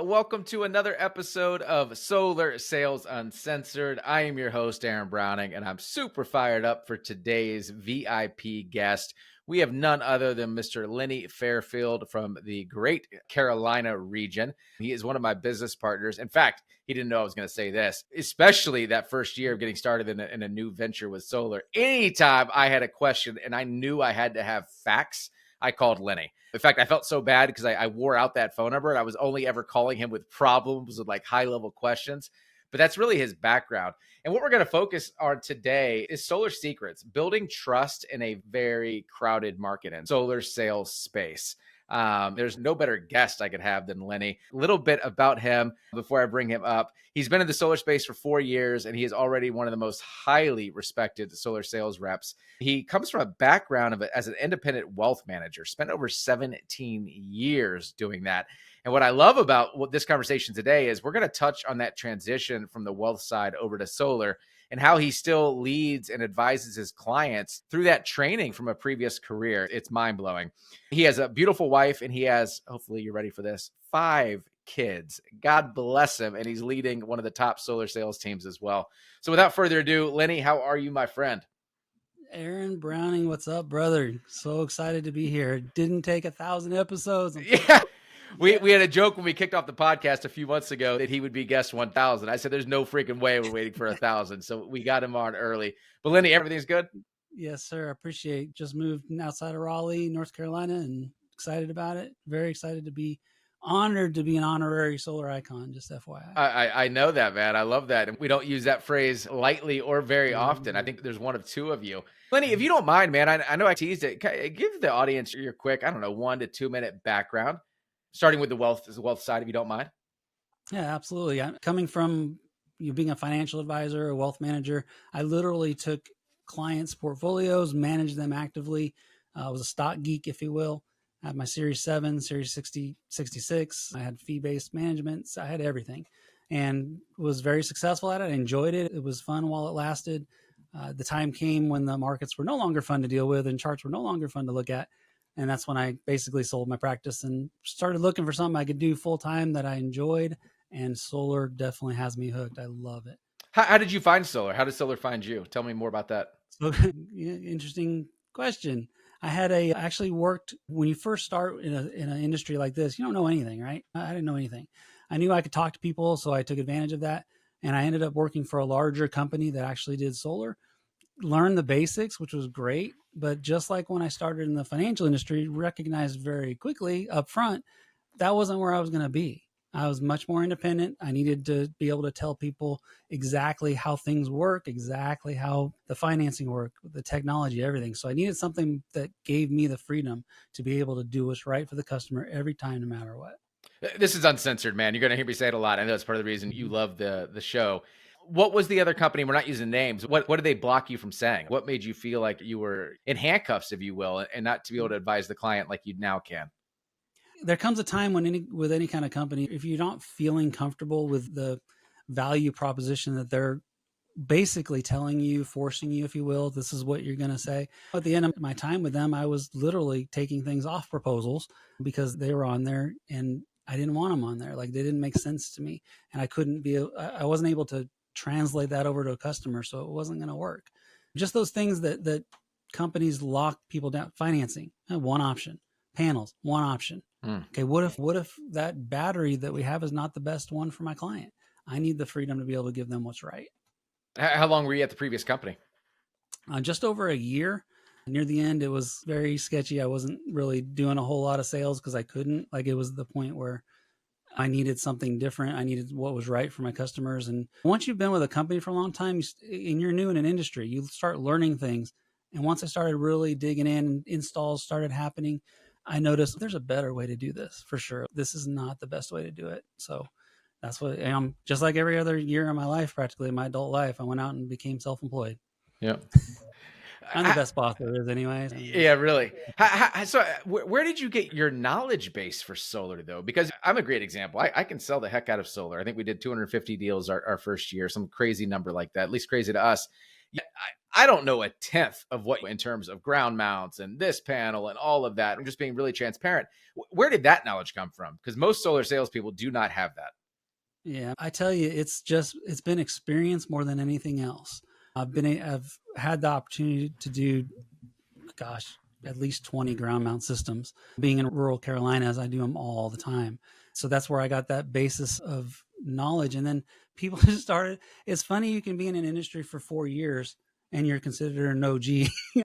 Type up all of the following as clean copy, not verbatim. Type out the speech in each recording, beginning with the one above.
Welcome to another episode of Solar Sales Uncensored. I am your host, Aaron Browning, and I'm super fired up for today's VIP guest. We have none other than Mr. Lenny Fairfield from the Great Carolina region. He is one of my business partners. In fact, he didn't know I was going to say this, especially that first year of getting started in a new venture with solar. Anytime I had a question and I knew I had to have facts, I called Lenny. In fact, I felt so bad because I wore out that phone number and I was only ever calling him with problems, with like high level questions. But that's really his background. And what we're going to focus on today is solar secrets, building trust in a very crowded market and solar sales space. There's no better guest I could have than Lenny. A little bit about him before I bring him up. He's been in the solar space for 4 years, and he is already one of the most highly respected solar sales reps. He comes from a background of as an independent wealth manager, spent over 17 years doing that. And what I love about this conversation today is we're going to touch on that transition from the wealth side over to solar and how he still leads and advises his clients through that training from a previous career. It's mind-blowing. He has a beautiful wife, and he has, hopefully you're ready for this, 5 kids. God bless him. And he's leading one of the top solar sales teams as well. So without further ado, Lenny, how are you, my friend? Aaron Browning, what's up, brother? So excited to be here. It didn't take 1,000 episodes. Yeah. We had a joke when we kicked off the podcast a few months ago that he would be guest 1,000. I said, there's no freaking way we're waiting for 1,000. So we got him on early. But Lenny, everything's good? Yes, sir. I appreciate. Just moved outside of Raleigh, North Carolina, and excited about it. Very excited to be honored to be an honorary solar icon, just FYI. I know that, man. I love that. And we don't use that phrase lightly or very often. I think there's one of two of you. Lenny, if you don't mind, man, I know I teased it. Give the audience your quick, 1 to 2 minute background, starting with the wealth side, if you don't mind. Yeah, absolutely. I'm coming from being a financial advisor, a wealth manager. I literally took clients' portfolios, managed them actively. I was a stock geek, if you will. I had my Series 7, Series 60, 66. I had fee-based management. So I had everything and was very successful at it. I enjoyed it. It was fun while it lasted. The time came when the markets were no longer fun to deal with and charts were no longer fun to look at. And that's when I basically sold my practice and started looking for something I could do full-time that I enjoyed. And solar definitely has me hooked. I love it. How did you find solar? How did solar find you? Tell me more about that. So, interesting question. I actually worked when you first start in an industry like this, you don't know anything, right? I didn't know anything. I knew I could talk to people, so I took advantage of that. And I ended up working for a larger company that actually did solar, learned the basics, which was great. But just like when I started in the financial industry, recognized very quickly up front, that wasn't where I was going to be. I was much more independent. I needed to be able to tell people exactly how things work, exactly how the financing work, the technology, everything. So I needed something that gave me the freedom to be able to do what's right for the customer every time, no matter what. This is uncensored, man. You're going to hear me say it a lot. I know that's part of the reason you love the show. What was the other company? We're not using names. What did they block you from saying? What made you feel like you were in handcuffs, if you will, and not to be able to advise the client like you now can? There comes a time when with any kind of company, if you're not feeling comfortable with the value proposition that they're basically telling you, forcing you, if you will, this is what you're going to say. At the end of my time with them, I was literally taking things off proposals because they were on there and I didn't want them on there. Like they didn't make sense to me. And I wasn't able to translate that over to a customer. So it wasn't going to work. Just those things that companies lock people down. Financing, one option. Panels, one option. Okay, what if that battery that we have is not the best one for my client? I need the freedom to be able to give them what's right. How long were you at the previous company? Just over a year. Near the end, it was very sketchy. I wasn't really doing a whole lot of sales because I couldn't. Like it was the point where I needed something different. I needed what was right for my customers. And once you've been with a company for a long time and you're new in an industry, you start learning things. And once I started really digging in, installs started happening, I noticed there's a better way to do this for sure. This is not the best way to do it. So that's what I'm just like every other year in my life, practically in my adult life, I went out and became self-employed. Yeah. I'm the best boss there is anyways. Yeah, really. So where did you get your knowledge base for solar though? Because I'm a great example. I can sell the heck out of solar. I think we did 250 deals our first year, some crazy number like that, at least crazy to us. Yeah, I don't know a tenth of what in terms of ground mounts and this panel and all of that. I'm just being really transparent. Where did that knowledge come from? Because most solar salespeople do not have that. Yeah, I tell you, it's been experience more than anything else. I've had the opportunity to do, gosh, at least 20 ground mount systems. Being in rural Carolinas, I do them all the time. So that's where I got that basis of knowledge. And then people just started. It's funny, you can be in an industry for 4 years and you're considered an OG.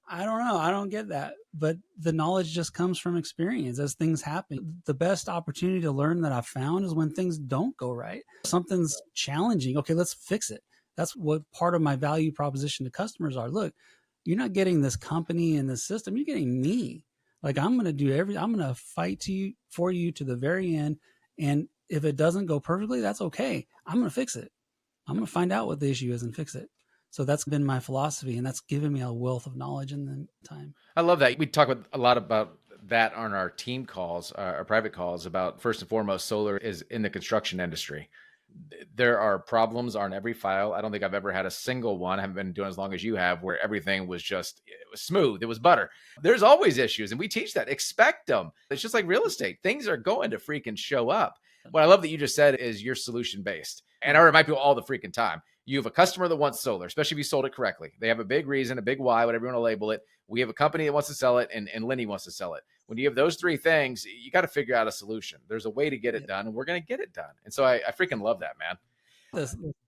I don't know. I don't get that. But the knowledge just comes from experience as things happen. The best opportunity to learn that I've found is when things don't go right. Something's challenging. Okay, let's fix it. That's what part of my value proposition to customers are. Look, you're not getting this company and this system. You're getting me. Like, I'm going to I'm going to fight for you to the very end. And if it doesn't go perfectly, that's okay. I'm going to fix it. I'm going to find out what the issue is and fix it. So that's been my philosophy, and that's given me a wealth of knowledge in the time. I love that. We talk a lot about that on our team calls, our private calls, about first and foremost, solar is in the construction industry. There are problems on every file. I don't think I've ever had a single one. I haven't been doing as long as you have, where everything was just, it was smooth. It was butter. There's always issues. And we teach that. Expect them. It's just like real estate. Things are going to freaking show up. What I love that you just said is you're solution based. And I remind people all the freaking time. You have a customer that wants solar, especially if you sold it correctly. They have a big reason, a big why, whatever you want to label it. We have a company that wants to sell it, and Lenny wants to sell it. When you have those three things, you got to figure out a solution. There's a way to get it done, and we're going to get it done. And so I freaking love that, man.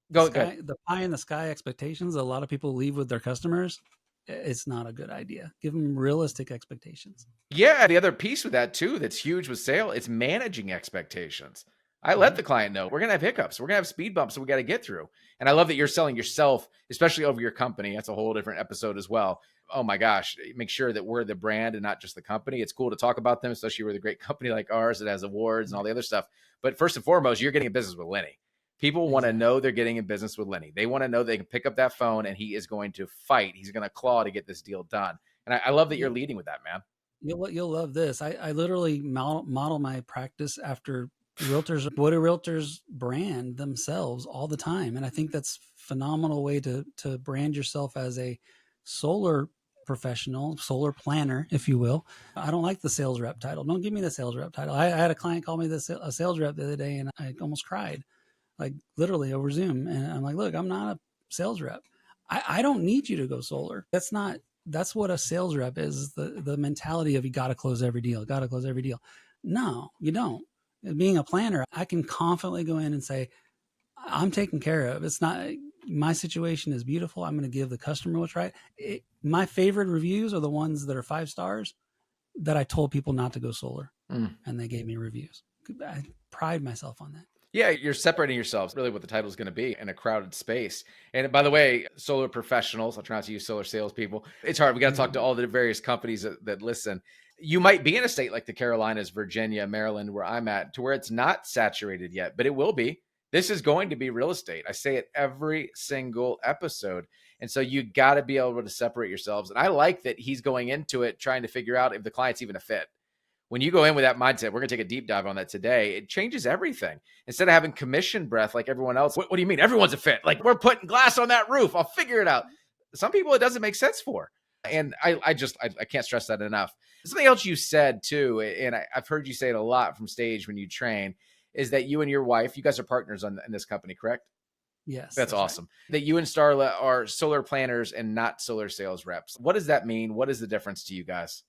The pie in the sky expectations a lot of people leave with their customers, it's not a good idea. Give them realistic expectations. Yeah, the other piece with that too that's huge with sale, it's managing expectations. I let the client know we're going to have hiccups. We're going to have speed bumps that we got to get through. And I love that you're selling yourself, especially over your company. That's a whole different episode as well. Oh my gosh, make sure that we're the brand and not just the company. It's cool to talk about them, especially with a great company like ours that has awards and all the other stuff. But first and foremost, you're getting a business with Lenny. People want to know they're getting in business with Lenny. They want to know they can pick up that phone and he is going to fight. He's going to claw to get this deal done. And I love that you're leading with that, man. You'll love this. I literally model my practice after realtors, what a realtors brand themselves all the time. And I think that's phenomenal way to brand yourself as a solar professional, solar planner, if you will. I don't like the sales rep title. Don't give me the sales rep title. I had a client call me a sales rep the other day and I almost cried, like literally over Zoom. And I'm like, look, I'm not a sales rep. I don't need you to go solar. That's what a sales rep is, the mentality of you got to close every deal, No, you don't. Being a planner, I can confidently go in and say, I'm taken care of. It's not, my situation is beautiful. I'm going to give the customer what's right. My favorite reviews are the ones that are 5 stars that I told people not to go solar and they gave me reviews. I pride myself on that. Yeah, you're separating yourselves, really what the title is going to be, in a crowded space. And by the way, solar professionals, I'll try not to use solar salespeople. It's hard. We got to talk to all the various companies that listen. You might be in a state like the Carolinas, Virginia, Maryland, where I'm at, to where it's not saturated yet, but it will be. This is going to be real estate. I say it every single episode. And so you got to be able to separate yourselves. And I like that he's going into it trying to figure out if the client's even a fit. When you go in with that mindset, we're going to take a deep dive on that today. It changes everything. Instead of having commission breath like everyone else, what do you mean? Everyone's a fit. Like, we're putting glass on that roof. I'll figure it out. Some people it doesn't make sense for. And I can't stress that enough. Something else you said too, and I've heard you say it a lot from stage when you train, is that you and your wife, you guys are partners in this company, correct? Yes. That's awesome. Right. That you and Starla are solar planners and not solar sales reps. What does that mean? What is the difference to you guys?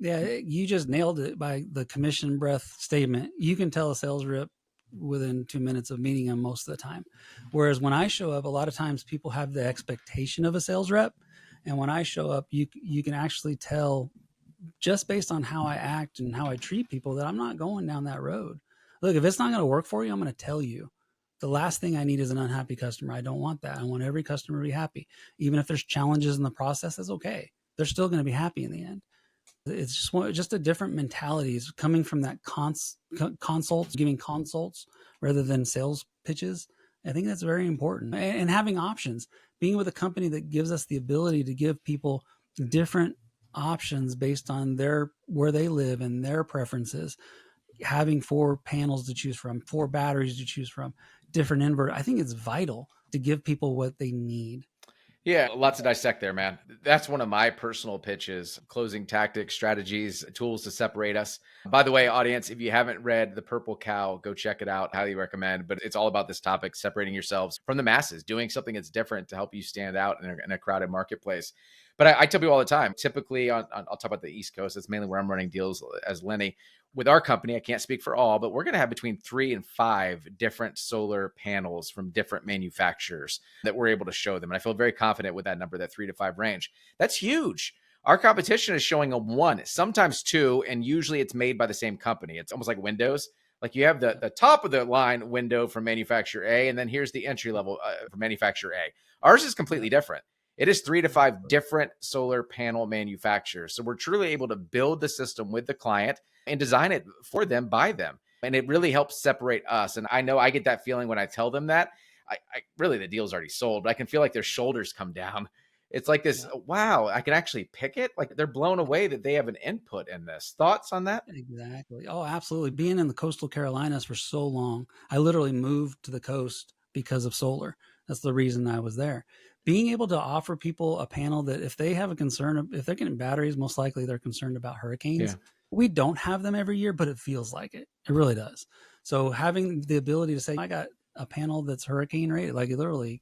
Yeah, you just nailed it by the commission breath statement. You can tell a sales rep within 2 minutes of meeting them most of the time. Whereas when I show up, a lot of times people have the expectation of a sales rep. And when I show up, you can actually tell just based on how I act and how I treat people that I'm not going down that road. Look, if it's not going to work for you, I'm going to tell you. The last thing I need is an unhappy customer. I don't want that. I want every customer to be happy. Even if there's challenges in the process, that's okay. They're still going to be happy in the end. It's just a different mentality. It's coming from that consults, giving consults rather than sales pitches. I think that's very important. And having options, being with a company that gives us the ability to give people different options based on where they live and their preferences, having 4 panels to choose from, 4 batteries to choose from, different inverter. I think it's vital to give people what they need. Yeah, lots to dissect there, man. That's one of my personal pitches, closing tactics, strategies, tools to separate us. By the way, audience, if you haven't read The Purple Cow, go check it out. Highly recommend. But it's all about this topic, separating yourselves from the masses, doing something that's different to help you stand out in a crowded marketplace. But I tell people all the time, typically I'll talk about the East Coast. That's mainly where I'm running deals as Lenny. With our company, I can't speak for all, but we're going to have between 3 and 5 different solar panels from different manufacturers that we're able to show them. And I feel very confident with that number, that 3 to 5 range. That's huge. Our competition is showing a 1, sometimes 2, and usually it's made by the same company. It's almost like Windows. Like you have the top of the line window from manufacturer A, and then here's the entry level from manufacturer A. Ours is completely different. It is 3 to 5 different solar panel manufacturers. So we're truly able to build the system with the client and design it for them, by them. And it really helps separate us. And I know I get that feeling when I tell them that. I really, the deal's already sold, but I can feel like their shoulders come down. It's like this, wow, I can actually pick it. Like they're blown away that they have an input in this. Thoughts on that? Exactly. Oh, absolutely. Being in the coastal Carolinas for so long, I literally moved to the coast because of solar. That's the reason I was there. Being able to offer people a panel that if they have a concern, if they're getting batteries, most likely they're concerned about hurricanes. Yeah. We don't have them every year, but it feels like it. It really does. So having the ability to say, I got a panel that's hurricane rated, like literally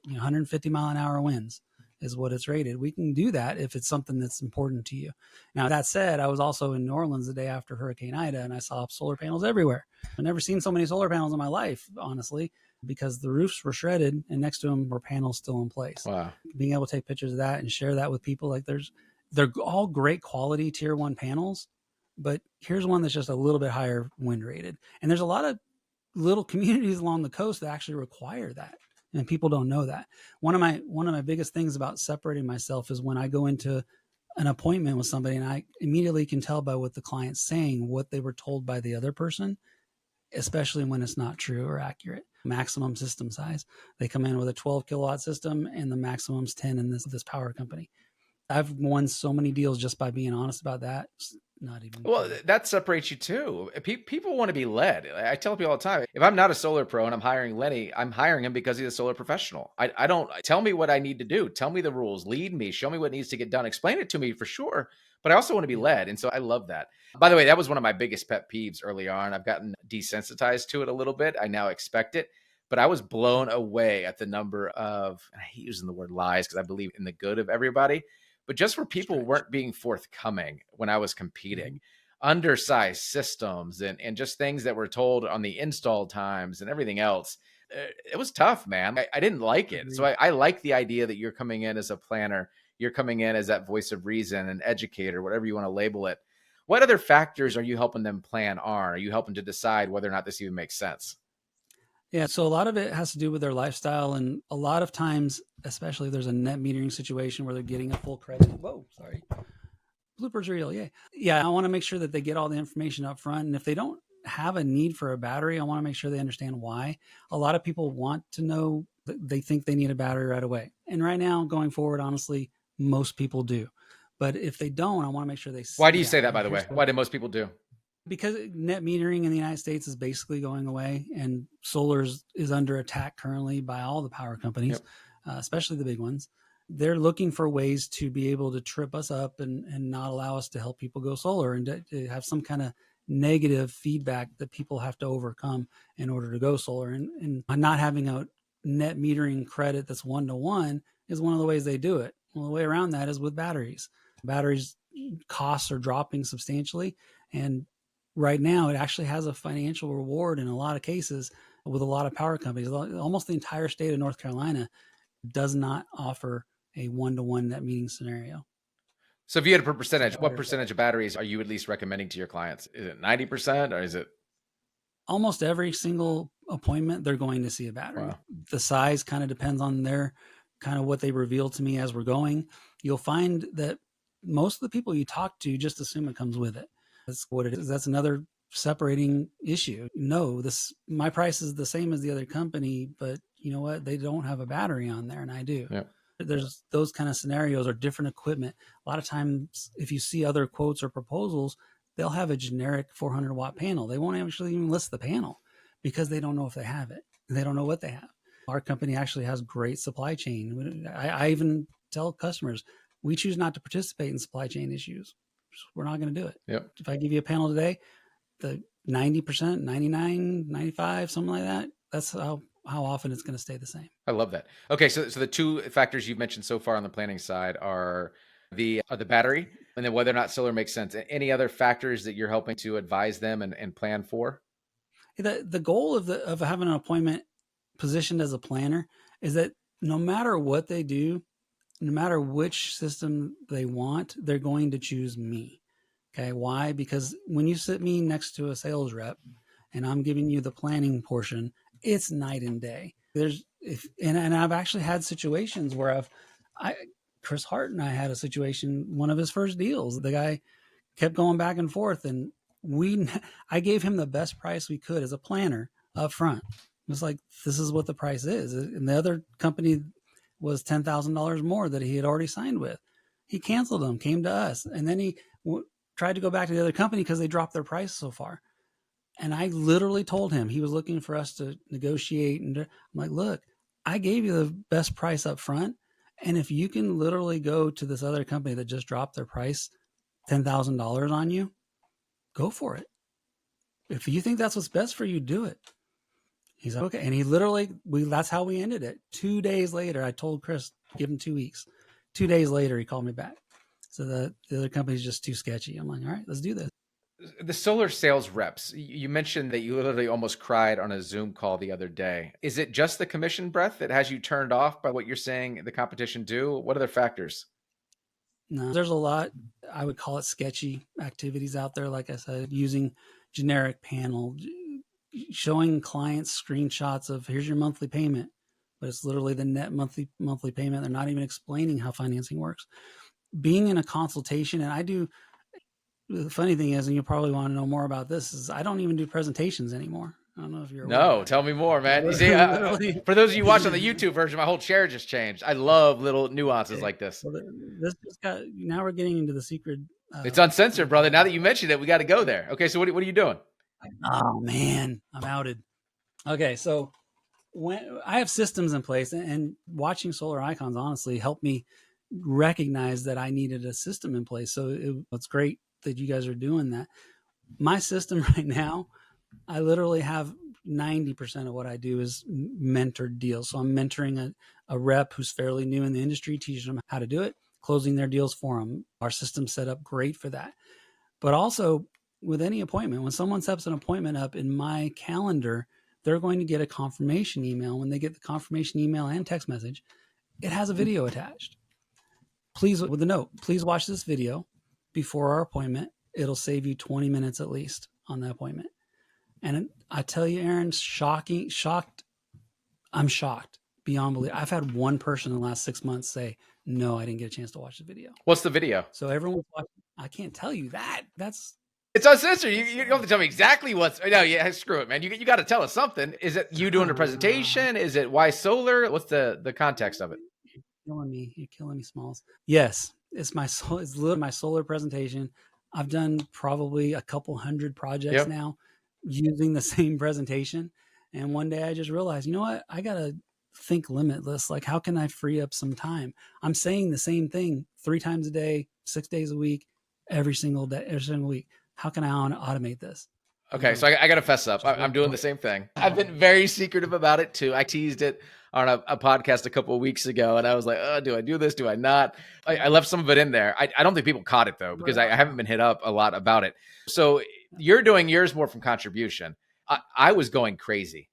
150-mile-an-hour winds is what it's rated. We can do that if it's something that's important to you. Now, that said, I was also in New Orleans the day after Hurricane Ida, and I saw solar panels everywhere. I've never seen so many solar panels in my life, honestly, because the roofs were shredded and next to them were panels still in place. Wow. Being able to take pictures of that and share that with people, like they're all great quality tier 1 panels, but here's one that's just a little bit higher wind rated. And there's a lot of little communities along the coast that actually require that. And people don't know that. One of my biggest things about separating myself is when I go into an appointment with somebody and I immediately can tell by what the client's saying, what they were told by the other person, especially when it's not true or accurate. Maximum system size. They come in with a 12 kilowatt system and the maximum's 10 in this power company. I've won so many deals just by being honest about that. It's not even. Well, that separates you too. People want to be led. I tell people all the time, if I'm not a solar pro and I'm hiring Lenny, I'm hiring him because he's a solar professional. I don't tell me what I need to do. Tell me the rules, lead me, show me what needs to get done, explain it to me for sure. But I also want to be led. And so I love that. By the way, that was one of my biggest pet peeves early on. I've gotten desensitized to it a little bit. I now expect it. But I was blown away at the number of, I hate using the word lies because I believe in the good of everybody, but just where people weren't being forthcoming when I was competing, undersized systems and just things that were told on the install times and everything else. It was tough, man. I didn't like it. So I like the idea that you're coming in as a planner. You're coming in as that voice of reason, an educator, whatever you want to label it. What other factors are you helping them plan on? Are you helping to decide whether or not this even makes sense? Yeah, so a lot of it has to do with their lifestyle, and a lot of times, especially if there's a net metering situation where they're getting a full credit. Whoa, sorry. Bloopers reel, yay. Yeah, I want to make sure that they get all the information up front, and if they don't have a need for a battery, I want to make sure they understand why. A lot of people want to know that they think they need a battery right away. And right now, going forward, honestly, most people do. But if they don't, I want to make sure they see. Why do you say that, by the way? Why do most people do? Because net metering in the United States is basically going away, and solar is under attack currently by all the power companies, especially the big ones. They're looking for ways to be able to trip us up and not allow us to help people go solar, and to have some kind of negative feedback that people have to overcome in order to go solar. And not having a net metering credit that's 1-to-1 is one of the ways they do it. Well, the way around that is with batteries. Batteries costs are dropping substantially, and right now it actually has a financial reward in a lot of cases with a lot of power companies. Almost the entire state of North Carolina does not offer a 1-to-1 net metering scenario. So if you had to put percentage, what percentage of batteries are you at least recommending to your clients? Is it 90% or is it? Almost every single appointment, they're going to see a battery. Wow. The size kind of depends on their kind of what they reveal to me as we're going. You'll find that most of the people you talk to just assume it comes with it. That's what it is. That's another separating issue. No, my price is the same as the other company, but you know what? They don't have a battery on there, and I do. Yeah. There's those kind of scenarios or different equipment. A lot of times, if you see other quotes or proposals, they'll have a generic 400 watt panel. They won't actually even list the panel because they don't know if they have it. They don't know what they have. Our company actually has great supply chain. I even tell customers, we choose not to participate in supply chain issues. We're not going to do it. Yep. If I give you a panel today, the 90%, 99, 95, something like that, that's how often it's going to stay the same. I love that. Okay, so the two factors you've mentioned so far on the planning side are the battery and then whether or not solar makes sense. Any other factors that you're helping to advise them and plan for? The goal of having an appointment positioned as a planner is that no matter what they do, no matter which system they want, they're going to choose me. Okay. Why? Because when you sit me next to a sales rep and I'm giving you the planning portion, it's night and day. And I've actually had situations where Chris Hart and I had a situation, one of his first deals, the guy kept going back and forth, and I gave him the best price we could as a planner up front. It was like, this is what the price is. And the other company was $10,000 more that he had already signed with. He canceled them, came to us, and then he tried to go back to the other company because they dropped their price so far. And I literally told him, he was looking for us to negotiate. And I'm like, look, I gave you the best price up front. And if you can literally go to this other company that just dropped their price $10,000 on you, go for it. If you think that's what's best for you, do it. He's like, okay. And he literally, that's how we ended it. 2 days later, I told Chris, give him 2 weeks. 2 days later, he called me back. So the other company's just too sketchy. I'm like, all right, let's do this. The solar sales reps, you mentioned that you literally almost cried on a Zoom call the other day. Is it just the commission breath that has you turned off by what you're saying the competition do? What other factors? No, there's a lot, I would call it sketchy activities out there. Like I said, using generic panel, showing clients screenshots of here's your monthly payment, but it's literally the net monthly payment. They're not even explaining how financing works. Being in a consultation, and the funny thing is, and you'll probably want to know more about this, is I don't even do presentations anymore. I don't know if you're aware. No, tell me more, man. You see, for those of you watching the YouTube version, my whole chair just changed. I love little nuances like this. Well, now we're getting into the secret. It's uncensored, brother. Now that you mentioned it, we got to go there. Okay, so what are you doing? Oh man, I'm outed. Okay, so when I have systems in place, and watching Solar Icons honestly helped me recognize that I needed a system in place. So it's great that you guys are doing that. My system right now, I literally have 90% of what I do is mentored deals. So I'm mentoring a rep who's fairly new in the industry, teaching them how to do it, closing their deals for them. Our system's set up great for that. But also with any appointment, when someone sets an appointment up in my calendar, they're going to get a confirmation email. When they get the confirmation email and text message, it has a video attached. Please, with a note, please watch this video before our appointment. It'll save you 20 minutes at least on the appointment. And I tell you, Aaron, I'm shocked beyond belief. I've had one person in the last 6 months say, no, I didn't get a chance to watch the video. What's the video? So everyone's watching. I can't tell you that. It's uncensored. You don't have to tell me exactly what's. No, yeah, screw it, man. You got to tell us something. Is it you doing a presentation? Is it why solar? What's the context of it? You're killing me, Smalls. Yes, it's literally my solar presentation. I've done probably a couple hundred projects now using the same presentation. And one day I just realized, you know what? I got to think limitless. Like, how can I free up some time? I'm saying the same thing 3 times a day, 6 days a week, every single day, every single week. How can I automate this? Okay, so I got to fess up. I'm doing the same thing. I've been very secretive about it too. I teased it on a podcast a couple of weeks ago, and I was like, oh, do I do this? Do I not? I left some of it in there. I don't think people caught it, though, because I haven't been hit up a lot about it. So you're doing yours more from contribution. I was going crazy.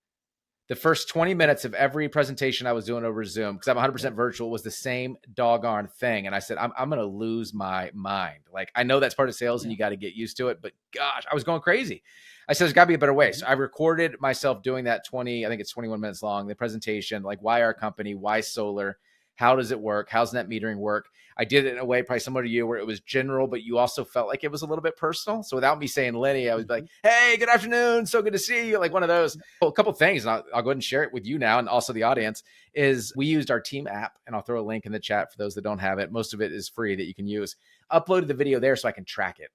The first 20 minutes of every presentation I was doing over Zoom, because I'm 100% virtual, was the same doggone thing. And I said, I'm going to lose my mind. Like, I know that's part of sales and you got to get used to it, but gosh, I was going crazy. I said, there's got to be a better way. So I recorded myself doing that I think it's 21 minutes long, the presentation, like why our company, why solar, how does it work? How's net metering work? I did it in a way probably similar to you where it was general, but you also felt like it was a little bit personal. So without me saying Lenny, I was like, hey, good afternoon. So good to see you. Like one of those. Well, a couple of things, and I'll go ahead and share it with you now and also the audience, is we used our team app, and I'll throw a link in the chat for those that don't have it. Most of it is free that you can use. Uploaded the video there so I can track it.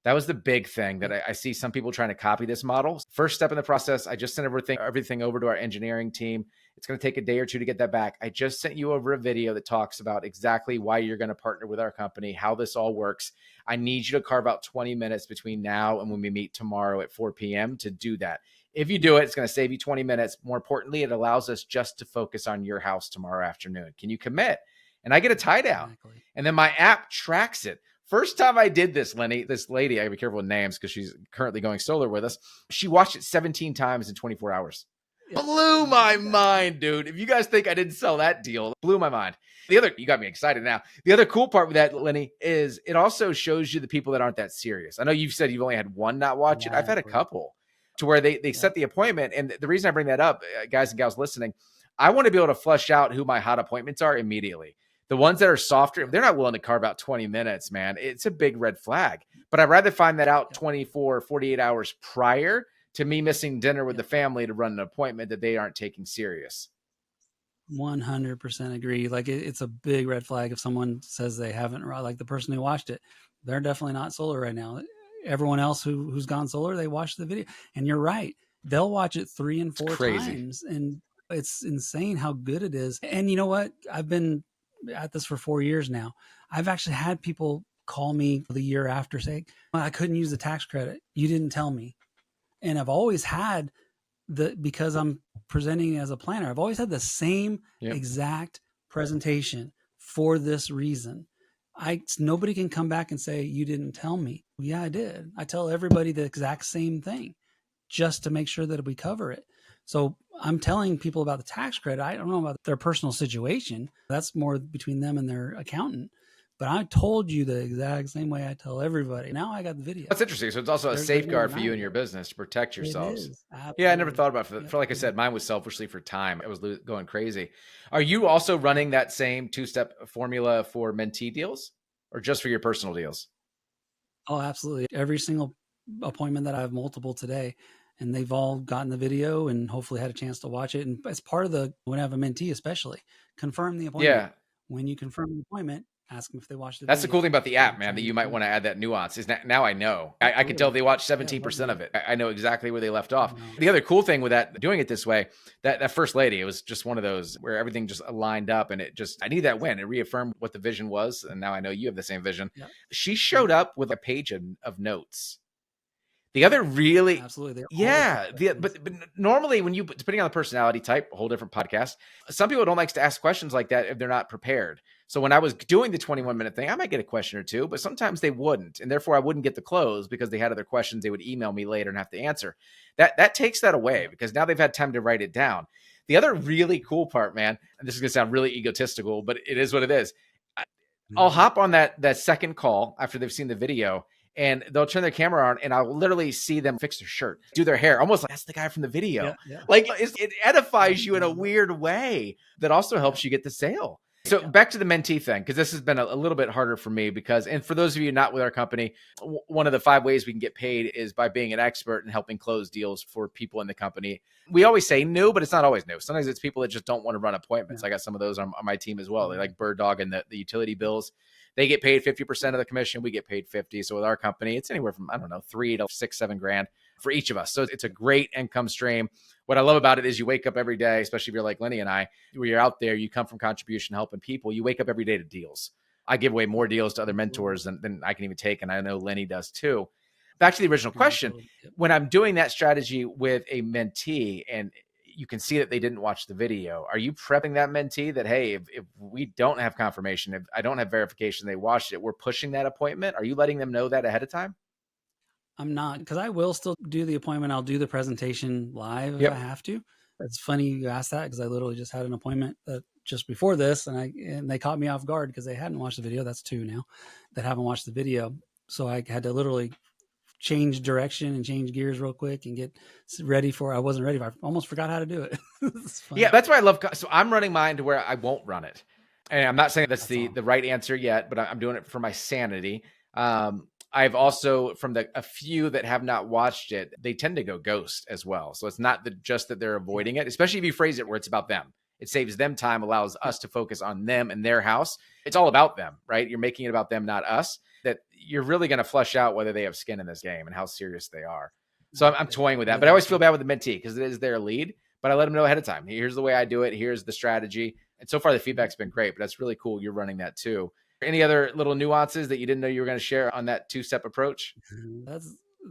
That was the big thing that I see some people trying to copy this model. First step in the process, I just sent everything over to our engineering team. It's going to take a day or two to get that back. I just sent you over a video that talks about exactly why you're going to partner with our company, how this all works. I need you to carve out 20 minutes between now and when we meet tomorrow at 4 p.m. to do that. If you do it, it's going to save you 20 minutes. More importantly, it allows us just to focus on your house tomorrow afternoon. Can you commit? And I get a tie down. Exactly. And then my app tracks it. First time I did this, Lenny, this lady, I gotta be careful with names because she's currently going solar with us. She watched it 17 times in 24 hours. Yep. Blew my mind, dude. If you guys think I didn't sell that deal, blew my mind. You got me excited now. The other cool part with that, Lenny, is it also shows you the people that aren't that serious. I know you've said you've only had one not watch it. I've had a couple to where they set the appointment. And the reason I bring that up, guys and gals listening, I want to be able to flush out who my hot appointments are immediately. The ones that are softer, if they're not willing to carve out 20 minutes, man, it's a big red flag. But I'd rather find that out 24, 48 hours prior to me missing dinner with the family to run an appointment that they aren't taking serious. 100% agree. Like it's a big red flag if someone says they haven't, like the person who watched it, they're definitely not solar right now. Everyone else who's gone solar, they watched the video. And you're right. They'll watch it 3 and 4 times. And it's insane how good it is. And you know what? I've been at this for 4 years now. I've actually had people call me the year after saying, I couldn't use the tax credit. You didn't tell me. And I've always had because I'm presenting as a planner, I've always had the same exact presentation for this reason. Nobody can come back and say, you didn't tell me. Yeah, I did. I tell everybody the exact same thing just to make sure that we cover it. So I'm telling people about the tax credit. I don't know about their personal situation. That's more between them and their accountant. But I told you the exact same way I tell everybody. Now I got the video. That's interesting. So it's also a safeguard for you and your business to protect yourselves. It is. Yeah, I never thought about it. For like I said, mine was selfishly for time. I was going crazy. Are you also running that same 2-step formula for mentee deals or just for your personal deals? Oh, absolutely. Every single appointment that I have multiple today, and they've all gotten the video and hopefully had a chance to watch it. And as part of when I have a mentee, especially, confirm the appointment. Yeah. When you confirm the appointment, ask them if they watched the That's video. the cool thing about the app, man, that you might want to add that nuance is now I know. I can tell they watched 17% of it. I know exactly where they left off. The other cool thing with that, doing it this way, that first lady, it was just one of those where everything just lined up and I need that win. It reaffirmed what the vision was. And now I know you have the same vision. Yep. She showed up with a page of notes. The other really, absolutely, but normally when depending on the personality type, a whole different podcast, some people don't like to ask questions like that if they're not prepared. So when I was doing the 21-minute thing, I might get a question or two, but sometimes they wouldn't. And therefore I wouldn't get the close because they had other questions they would email me later and have to answer. That takes that away because now they've had time to write it down. The other really cool part, man, and this is going to sound really egotistical, but it is what it is. I'll hop on that second call after they've seen the video and they'll turn their camera on and I'll literally see them fix their shirt, do their hair, almost like that's the guy from the video. Like it edifies you in a weird way that also helps you get the sale. So back to the mentee thing, because this has been a little bit harder for me and for those of you not with our company, one of the 5 ways we can get paid is by being an expert and helping close deals for people in the company. We always say new, but it's not always new. Sometimes it's people that just don't want to run appointments. I got some of those on my team as well. They like bird dog and the utility bills. They get paid 50% of the commission. We get paid 50. So with our company, it's anywhere from, $3 to $6, $7 grand for each of us. So it's a great income stream. What I love about it is you wake up every day, especially if you're like Lenny and I, where you're out there, you come from contribution, helping people. You wake up every day to deals. I give away more deals to other mentors than I can even take. And I know Lenny does too. Back to the original question. When I'm doing that strategy with a mentee and you can see that they didn't watch the video, are you prepping that mentee that, hey, if we don't have confirmation, if I don't have verification they watched it, we're pushing that appointment? Are you letting them know that ahead of time? I'm not, because I will still do the appointment. I'll do the presentation live if I have to. It's funny you asked that because I literally just had an appointment just before this and they caught me off guard because they hadn't watched the video. That's 2 now that haven't watched the video. So I had to literally change direction and change gears real quick and get ready I wasn't ready. I almost forgot how to do it. Yeah, that's why I love. So I'm running mine to where I won't run it. And I'm not saying that's the right answer yet, but I'm doing it for my sanity. I've also, from a few that have not watched it, they tend to go ghost as well. So it's not just that they're avoiding it, especially if you phrase it where it's about them. It saves them time, allows us to focus on them and their house. It's all about them, right? You're making it about them, not us. That you're really going to flush out whether they have skin in this game and how serious they are. So I'm toying with that, but I always feel bad with the mentee because it is their lead. But I let them know ahead of time. Here's the way I do it. Here's the strategy. And so far, the feedback's been great. But that's really cool. You're running that too. Any other little nuances that you didn't know you were going to share on that two-step approach?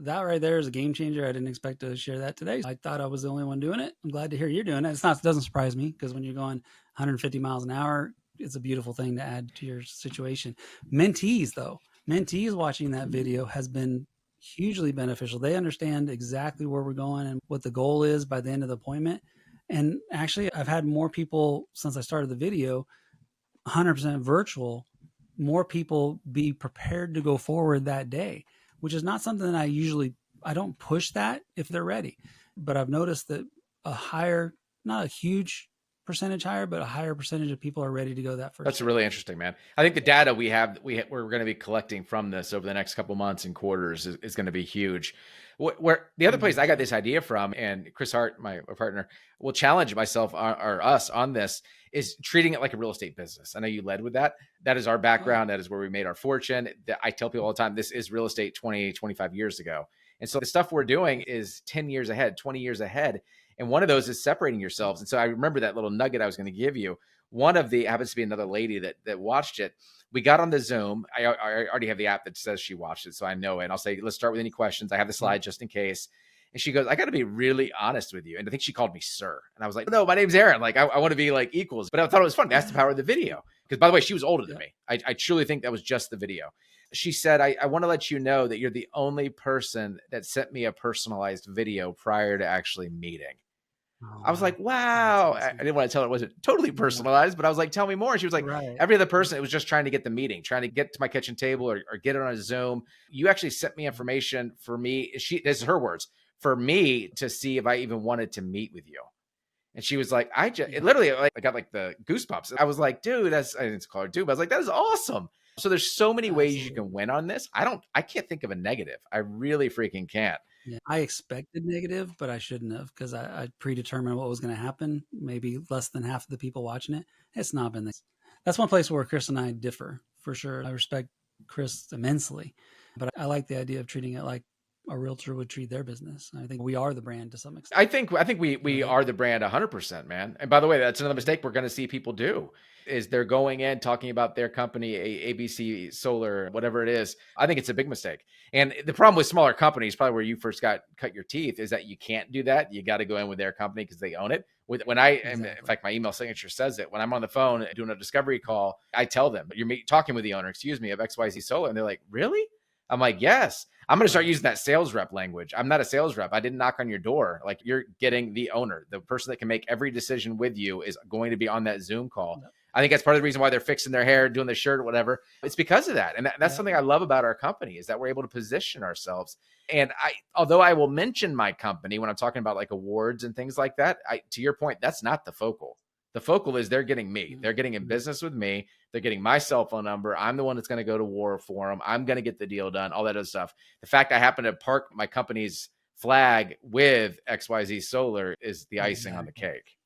That right there is a game changer. I didn't expect to share that today. I thought I was the only one doing it. I'm glad to hear you're doing it. It doesn't surprise me because when you're going 150 miles an hour, it's a beautiful thing to add to your situation. Mentees watching that video has been hugely beneficial. They understand exactly where we're going and what the goal is by the end of the appointment. And actually, I've had more people since I started the video, 100% virtual, more people be prepared to go forward that day, which is not something that I don't push that if they're ready. But I've noticed that a higher, not a huge percentage higher, but a higher percentage of people are ready to go that first. That's really interesting, man. I think the data we're going to be collecting from this over the next couple months and quarters is going to be huge. Where the other place I got this idea from, and Chris Hart, my partner, will challenge myself or us on this, is treating it like a real estate business. I know you led with that. That is our background. That is where we made our fortune. I tell people all the time, this is real estate 20, 25 years ago. And so the stuff we're doing is 10 years ahead, 20 years ahead. And one of those is separating yourselves. And so I remember that little nugget I was going to give you. One of the happens to be another lady that watched it. We got on the Zoom. I already have the app that says she watched it, so I know it. And I'll say, let's start with any questions. I have the slide just in case. And she goes, I got to be really honest with you. And I think she called me sir. And I was like, no, my name's Aaron. Like, I want to be like equals. But I thought it was fun. That's the power of the video. Because by the way, she was older than me. I truly think that was just the video. She said, I want to let you know that you're the only person that sent me a personalized video prior to actually meeting. I was like, wow. I didn't want to tell her it wasn't totally personalized, but I was like, tell me more. And she was like, every other person, it was just trying to get the meeting, trying to get to my kitchen table or get it on a Zoom. You actually sent me information for me. This is her words, for me to see if I even wanted to meet with you. And she was like, I got like the goosebumps. I was like, dude, I didn't call her dude, but I was like, that is awesome. So there's so many ways you can win on this. I can't think of a negative. I really freaking can't. Yeah, I expected negative, but I shouldn't have because I predetermined what was going to happen. Maybe less than half of the people watching it. It's not been this. That's one place where Chris and I differ for sure. I respect Chris immensely, but I like the idea of treating it like a realtor would treat their business. I think we are the brand to some extent. I think we are the brand 100%, man. And by the way, that's another mistake we're going to see people do. Is they're going in talking about their company, ABC Solar, whatever it is. I think it's a big mistake. And the problem with smaller companies, probably where you first cut your teeth, is that you can't do that. You got to go in with their company because they own it. In fact, my email signature says it. When I'm on the phone doing a discovery call, I tell them, you're talking with the owner, of XYZ Solar. And they're like, really? I'm like, yes. I'm going to start using that sales rep language. I'm not a sales rep. I didn't knock on your door. Like, you're getting the owner. The person that can make every decision with you is going to be on that Zoom call. Yep. I think that's part of the reason why they're fixing their hair, doing their shirt or whatever. It's because of that. And that's something I love about our company, is that we're able to position ourselves. And although I will mention my company when I'm talking about like awards and things like that, to your point, that's not the focal. The focal is they're getting me. They're getting in business with me. They're getting my cell phone number. I'm the one that's going to go to war for them. I'm going to get the deal done, all that other stuff. The fact I happen to park my company's flag with XYZ Solar is the icing on the cake.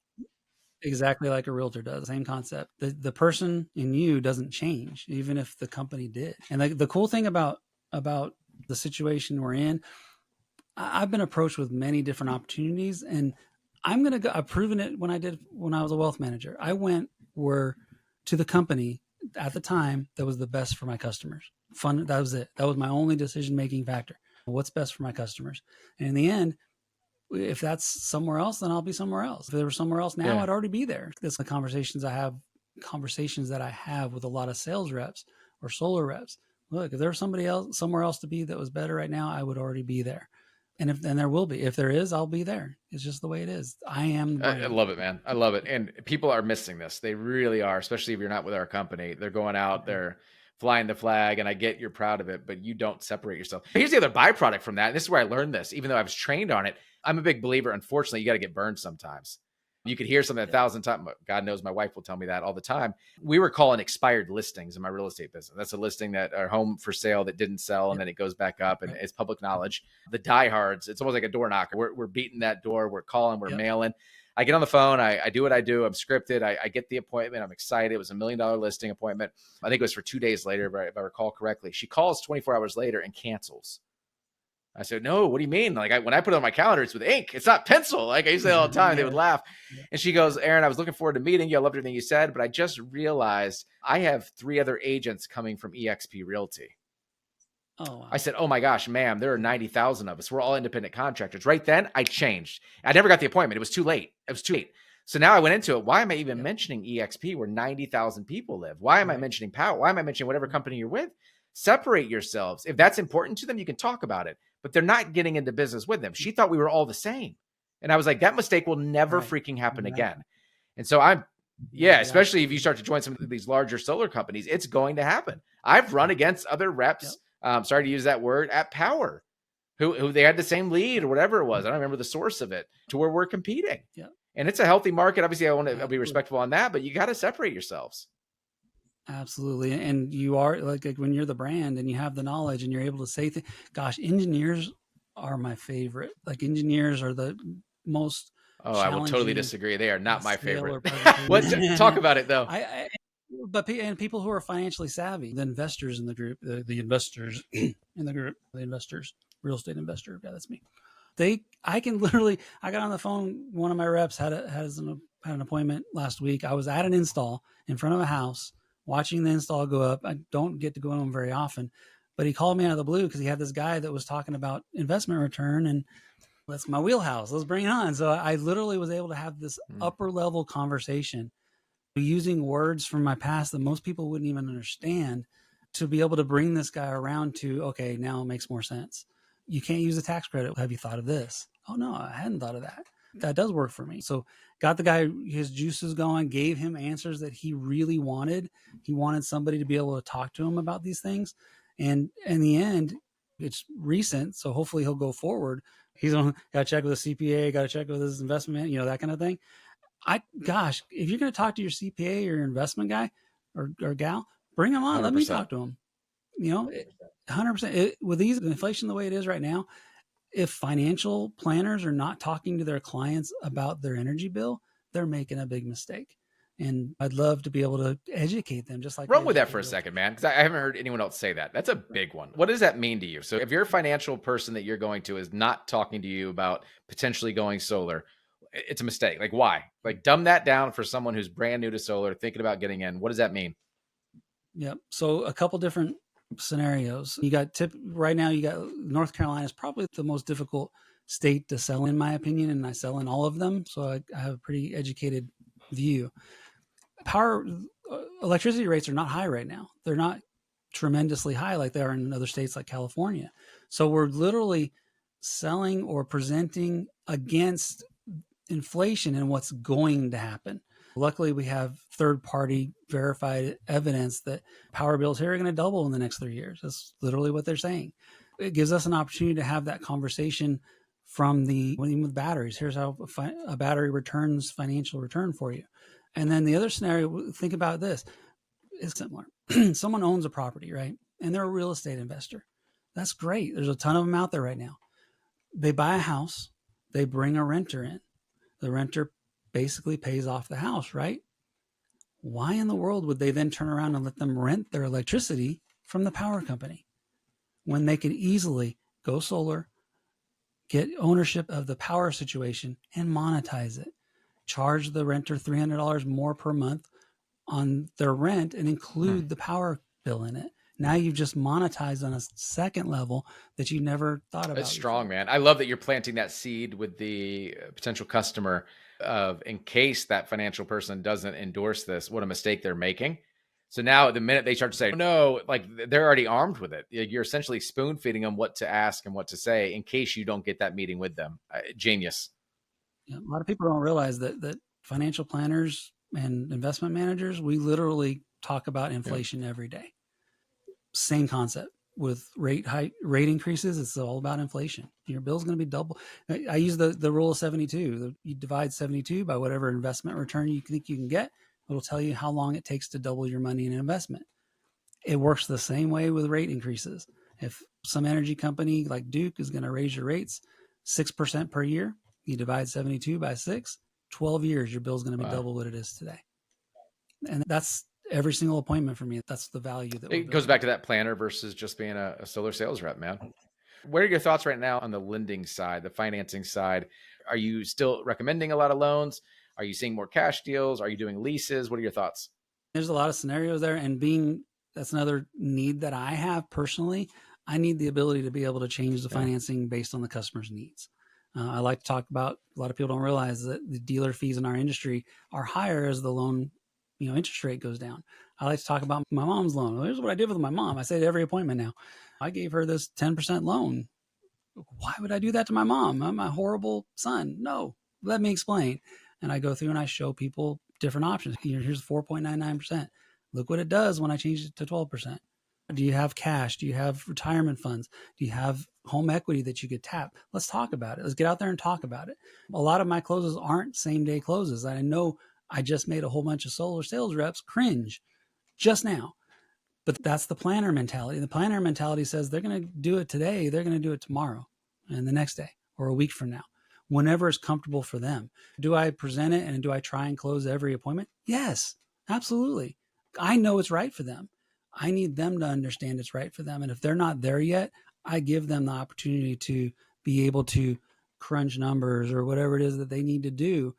Exactly like a realtor does. Same concept. The person in you doesn't change, even if the company did. And the cool thing about the situation we're in, I've been approached with many different opportunities, and I've proven it when I was a wealth manager. I went to the company at the time that was the best for my customers. That was it. That was my only decision-making factor. What's best for my customers? And in the end, if that's somewhere else, then I'll be somewhere else. If there was somewhere else now, I'd already be there. That's the conversations that I have with a lot of sales reps or solar reps. Look, if there was somewhere else to be that was better right now, I would already be there. And there will be. If there is, I'll be there. It's just the way it is. I am. I love it, man. I love it. And people are missing this. They really are, especially if you're not with our company. They're going out, they're flying the flag, and I get you're proud of it, but you don't separate yourself. Here's the other byproduct from that. And this is where I learned this, even though I was trained on it. I'm a big believer. Unfortunately, you got to get burned sometimes. You could hear something 1,000 times. God knows my wife will tell me that all the time. We were calling expired listings in my real estate business. That's a listing that are home for sale that didn't sell, and then it goes back up, and it's public knowledge. The diehards, it's almost like a door knocker. We're beating that door. We're calling. We're mailing. I get on the phone. I do what I do. I'm scripted. I get the appointment. I'm excited. It was $1 million listing appointment. I think it was for 2 days later, if I recall correctly. She calls 24 hours later and cancels. I said, no, what do you mean? Like when I put it on my calendar, it's with ink. It's not pencil. Like I used to say all the time, they would laugh. And she goes, Aaron, I was looking forward to meeting you. I loved everything you said, but I just realized I have 3 other agents coming from eXp Realty. Oh, wow. I said, oh my gosh, ma'am, there are 90,000 of us. We're all independent contractors. Right then I changed. I never got the appointment. It was too late. So now I went into it. Why am I even mentioning eXp where 90,000 people live? Why am I mentioning Power? Why am I mentioning whatever company you're with? Separate yourselves. If that's important to them, you can talk about it, but they're not getting into business with them. She thought we were all the same. And I was like, that mistake will never freaking happen again. And so especially if you start to join some of these larger solar companies, it's going to happen. I've run against other reps. Sorry to use that word, at Power, who they had the same lead or whatever it was. I don't remember the source of it, to where we're competing. And it's a healthy market. Obviously, I want to be respectful on that, but you got to separate yourselves. Absolutely. And you are like when you're the brand and you have the knowledge and you're able to say things. Gosh, engineers are my favorite. Like engineers are the most. Oh, I will totally disagree. They are not my favorite. Talk about it though. But people who are financially savvy, the investors in the group, the investors in the group, the investors, real estate investor. Yeah, that's me. I got on the phone. One of my reps had an appointment last week. I was at an install in front of a house, watching the install go up. I don't get to go to him very often, but he called me out of the blue because he had this guy that was talking about investment return, and that's my wheelhouse. Let's bring it on. So I literally was able to have this upper level conversation using words from my past that most people wouldn't even understand, to be able to bring this guy around to, okay, now it makes more sense. You can't use a tax credit. Have you thought of this? Oh no, I hadn't thought of that. That does work for me. So got the guy his juices going, gave him answers that he really wanted. He wanted somebody to be able to talk to him about these things. And in the end, it's recent. So hopefully he'll go forward. He's got to check with a CPA, got to check with his investment, that kind of thing. If you're going to talk to your CPA or your investment guy or gal, bring him on. 100%. Let me talk to him. 100%. With inflation the way it is right now, if financial planners are not talking to their clients about their energy bill, they're making a big mistake. And I'd love to be able to educate them, just like run with that for a second, man, because I haven't heard anyone else say that. That's a big one. What does that mean to you? So if your financial person that you're going to is not talking to you about potentially going solar, it's a mistake. Like why? Like dumb that down for someone who's brand new to solar, thinking about getting in. What does that mean? Yep. So a couple different scenarios. Right now, you got North Carolina is probably the most difficult state to sell in my opinion, and I sell in all of them. So I have a pretty educated view. Electricity rates are not high right now. They're not tremendously high like they are in other states like California. So we're literally selling or presenting against inflation and what's going to happen. Luckily, we have third-party verified evidence that power bills here are going to double in the next 3 years. That's literally what they're saying. It gives us an opportunity to have that conversation with batteries. Here's how a battery returns financial return for you. And then the other scenario, think about this. It's similar. Someone owns a property, right? And they're a real estate investor. That's great. There's a ton of them out there right now. They buy a house. They bring a renter in. The renter basically pays off the house, right? Why in the world would they then turn around and let them rent their electricity from the power company when they could easily go solar, get ownership of the power situation, and monetize it? Charge the renter $300 more per month on their rent and include the power bill in it. Now you've just monetized on a second level that you never thought about. It's strong, man. I love that you're planting that seed with the potential customer of, in case that financial person doesn't endorse this, what a mistake they're making. So now the minute they start to say, no, like they're already armed with it. You're essentially spoon feeding them what to ask and what to say in case you don't get that meeting with them. Genius. Yeah, a lot of people don't realize that financial planners and investment managers, we literally talk about inflation every day. Same concept. with rate increases, it's all about inflation. Your bill's going to be double. I use the rule of 72. You divide 72 by whatever investment return you think you can get. It'll tell you how long it takes to double your money in an investment. It works the same way with rate increases. If some energy company like Duke is going to raise your rates 6% per year, you divide 72 by 6, 12 years, your bill's going to be double what it is today. And that's every single appointment for me. That's the value that it goes back to that planner versus just being a solar sales rep, man. What are your thoughts right now on the lending side, the financing side? Are you still recommending a lot of loans? Are you seeing more cash deals? Are you doing leases? What are your thoughts? There's a lot of scenarios there, and that's another need that I have personally. I need the ability to be able to change the financing based on the customer's needs. I like to talk about, a lot of people don't realize that the dealer fees in our industry are higher as the loan, interest rate goes down. I like to talk about my mom's loan. Well, here's what I did with my mom. I say to every appointment now, I gave her this 10% loan. Why would I do that to my mom? I'm a horrible son. No, let me explain. And I go through and I show people different options. Here's 4.99%. Look what it does when I change it to 12%. Do you have cash? Do you have retirement funds? Do you have home equity that you could tap? Let's talk about it. Let's get out there and talk about it. A lot of my closes aren't same day closes. I know I just made a whole bunch of solar sales reps cringe just now. But that's the planner mentality. The planner mentality says they're going to do it today. They're going to do it tomorrow and the next day or a week from now, whenever is comfortable for them. Do I present it and do I try and close every appointment? Yes, absolutely. I know it's right for them. I need them to understand it's right for them. And if they're not there yet, I give them the opportunity to be able to crunch numbers or whatever it is that they need to do.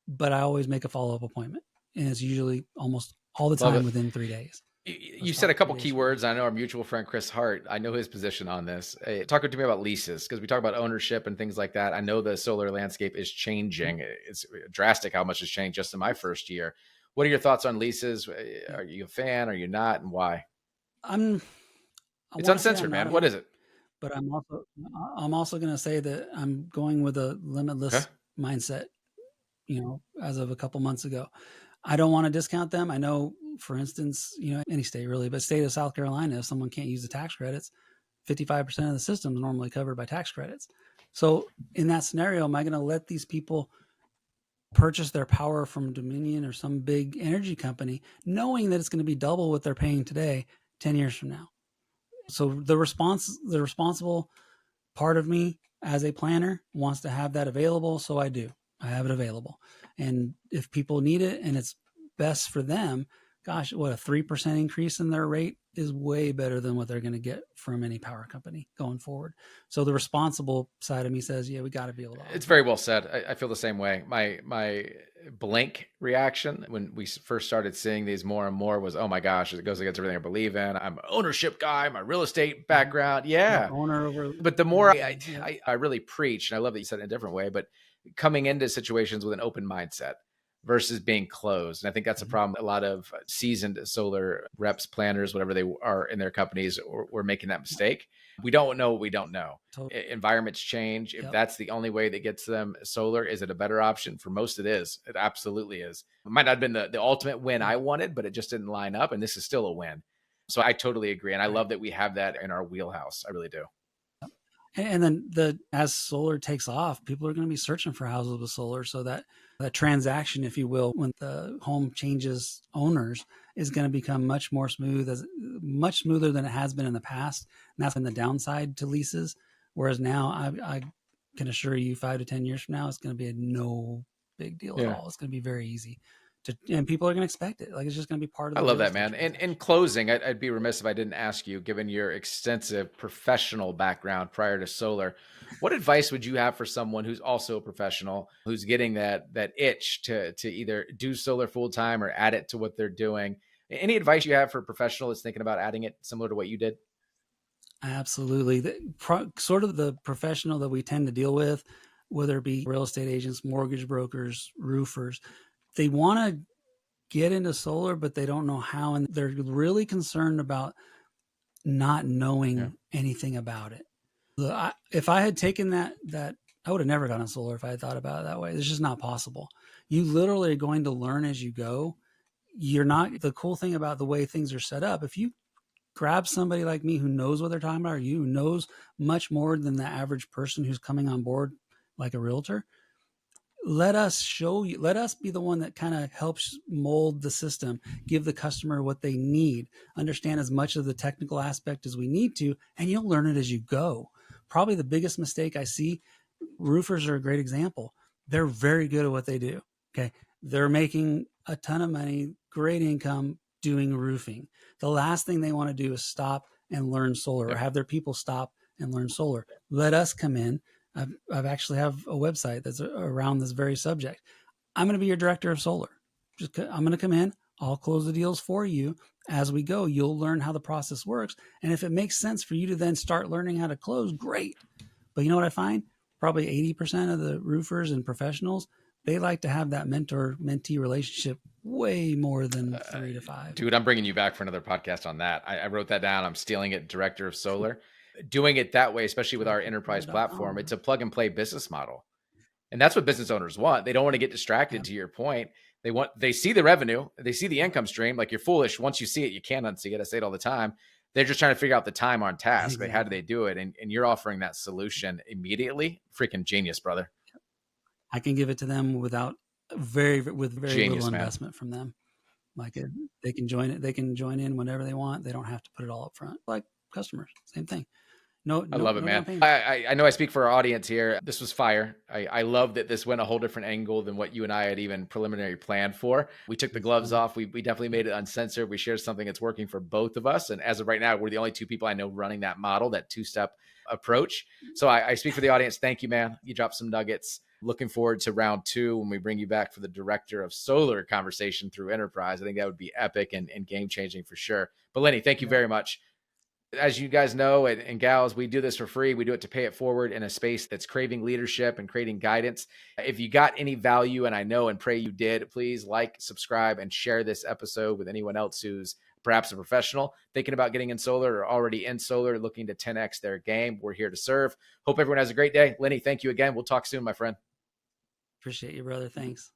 But I always make a follow-up appointment. And it's usually almost all the time within 3 days. You said a couple keywords. I know our mutual friend, Chris Hart, I know his position on this. Talk to me about leases, because we talk about ownership and things like that. I know the solar landscape is changing. It's drastic how much has changed just in my first year. What are your thoughts on leases? Are you a fan? Are you not? And why? It's uncensored, man. What is it? But I'm also going to say that I'm going with a limitless mindset, as of a couple months ago. I don't want to discount them. I know, for instance, any state really, but state of South Carolina, if someone can't use the tax credits, 55% of the system is normally covered by tax credits. So in that scenario, am I going to let these people purchase their power from Dominion or some big energy company, knowing that it's going to be double what they're paying today, 10 years from now? So the responsible part of me as a planner wants to have that available. So I do. I have it available. And if people need it and it's best for them, gosh, what, a 3% increase in their rate is way better than what they're going to get from any power company going forward. So the responsible side of me says, yeah, we got to be able to. It's very well said. I feel the same way. My blank reaction when we first started seeing these more and more was, oh my gosh, it goes against everything I believe in. I'm an ownership guy, my real estate background. Yeah. Owner over. But the more I really preach, and I love that you said it in a different way, but coming into situations with an open mindset versus being closed. And I think that's a problem. A lot of seasoned solar reps, planners, whatever they are in their companies, we're making that mistake. We don't know what we don't know. Totally. Environments change. If that's the only way that gets them solar, is it a better option? For most, it is. It absolutely is. It might not have been the ultimate win I wanted, but it just didn't line up. And this is still a win. So I totally agree. And I love that we have that in our wheelhouse. I really do. And then as solar takes off, people are going to be searching for houses with solar. So that transaction, if you will, when the home changes owners, is going to become much smoother than it has been in the past. And that's been the downside to leases. Whereas now I can assure you 5 to 10 years from now, it's going to be no big deal at all. It's going to be very easy. And people are going to expect it. Like, it's just going to be part of I love that, man. And in closing, I'd be remiss if I didn't ask you, given your extensive professional background prior to solar, what advice would you have for someone who's also a professional, who's getting that itch to either do solar full time or add it to what they're doing? Any advice you have for a professional that's thinking about adding it similar to what you did? Absolutely. Sort of the professional that we tend to deal with, whether it be real estate agents, mortgage brokers, roofers, they want to get into solar, but they don't know how. And they're really concerned about not knowing anything about it. If I had taken that, I would have never gotten solar if I had thought about it that way. It's just not possible. You literally are going to learn as you go. The cool thing about the way things are set up, if you grab somebody like me who knows what they're talking about, or you who knows much more than the average person who's coming on board like a realtor. Let us show you, let us be the one that kind of helps mold the system, give the customer what they need, understand as much of the technical aspect as we need to, and you'll learn it as you go. Probably the biggest mistake I see, roofers are a great example. They're very good at what they do. Okay. They're making a ton of money, great income doing roofing. The last thing they want to do is stop and learn solar, or have their people stop and learn solar. Let us come in. I've actually have a website that's around this very subject. I'm going to be your director of solar. I'm going to come in. I'll close the deals for you as we go. You'll learn how the process works. And if it makes sense for you to then start learning how to close, great. But you know what I find? Probably 80% of the roofers and professionals, they like to have that mentor-mentee relationship way more than 3 to 5. Dude, I'm bringing you back for another podcast on that. I wrote that down. I'm stealing it, director of solar. Doing it that way, especially with our enterprise platform, it's a plug and play business model. And that's what business owners want. They don't want to get distracted, to your point. They see the revenue, they see the income stream. Like, you're foolish. Once you see it, you can't unsee it. I say it all the time. They're just trying to figure out the time on task. Exactly. Like, how do they do it? And you're offering that solution immediately. Freaking genius, brother. I can give it to them with very Genius, little man. investment from them. Like, they can join it. They can join in whenever they want. They don't have to put it all up front. Like customers, same thing. I love it, man. I know I speak for our audience here. This was fire. I love that this went a whole different angle than what you and I had even preliminary planned for. We took the gloves off. We definitely made it uncensored. We shared something that's working for both of us. And as of right now, we're the only two people I know running that model, that two-step approach. So I speak for the audience. Thank you, man. You dropped some nuggets. Looking forward to round 2 when we bring you back for the director of solar conversation through enterprise. I think that would be epic and game-changing for sure. But Lenny, thank you very much. As you guys know, and gals, we do this for free. We do it to pay it forward in a space that's craving leadership and creating guidance. If you got any value, and I know and pray you did, please like, subscribe, and share this episode with anyone else who's perhaps a professional thinking about getting in solar or already in solar, looking to 10x their game. We're here to serve. Hope everyone has a great day. Lenny, thank you again. We'll talk soon, my friend. Appreciate you, brother. Thanks.